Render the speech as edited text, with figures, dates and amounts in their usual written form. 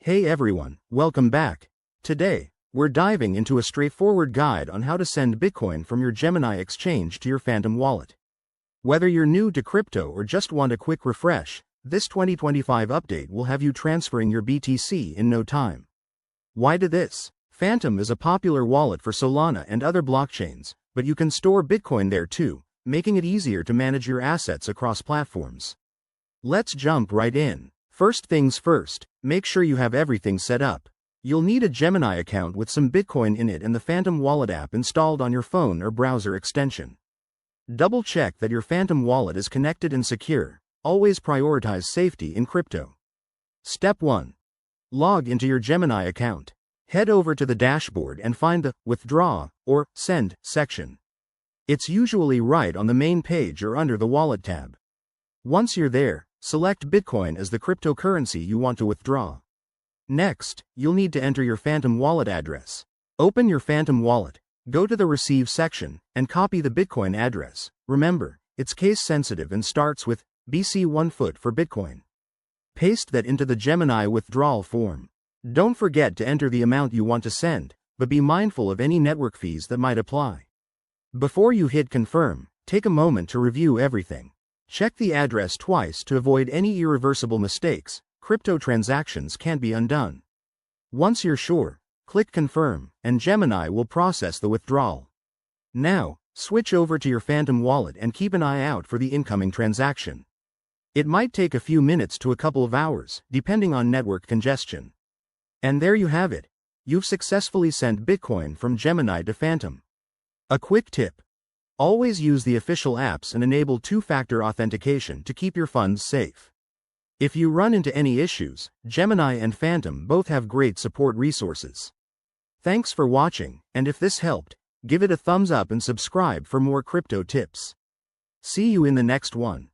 Hey everyone, welcome back. Today, we're diving into a straightforward guide on how to send Bitcoin from your Gemini exchange to your Phantom wallet. Whether you're new to crypto or just want a quick refresh, this 2025 update will have you transferring your BTC in no time. Why do this? Phantom is a popular wallet for Solana and other blockchains, but you can store Bitcoin there too, making it easier to manage your assets across platforms. Let's jump right in. First things first, make sure you have everything set up. You'll need a Gemini account with some Bitcoin in it and the Phantom Wallet app installed on your phone or browser extension. Double check that your Phantom wallet is connected and secure. Always prioritize safety in crypto. Step 1. Log into your Gemini account. Head over to the dashboard and find the Withdraw or Send section. It's usually right on the main page or under the Wallet tab. Once you're there, select Bitcoin as the cryptocurrency you want to withdraw. Next, you'll need to enter your Phantom wallet address. Open your Phantom wallet, go to the Receive section, and copy the Bitcoin address. Remember, it's case sensitive and starts with BC1 foot for Bitcoin. Paste that into the Gemini withdrawal form. Don't forget to enter the amount you want to send, but be mindful of any network fees that might apply. Before you hit confirm, take a moment to review everything. Check the address twice to avoid any irreversible mistakes. Crypto transactions can't be undone. Once you're sure, click confirm, and Gemini will process the withdrawal. Now, switch over to your Phantom wallet and keep an eye out for the incoming transaction. It might take a few minutes to a couple of hours, depending on network congestion. And there you have it. You've successfully sent Bitcoin from Gemini to Phantom. A quick tip. Always use the official apps and enable two-factor authentication to keep your funds safe. If you run into any issues, Gemini and Phantom both have great support resources. Thanks for watching, and if this helped, give it a thumbs up and subscribe for more crypto tips. See you in the next one.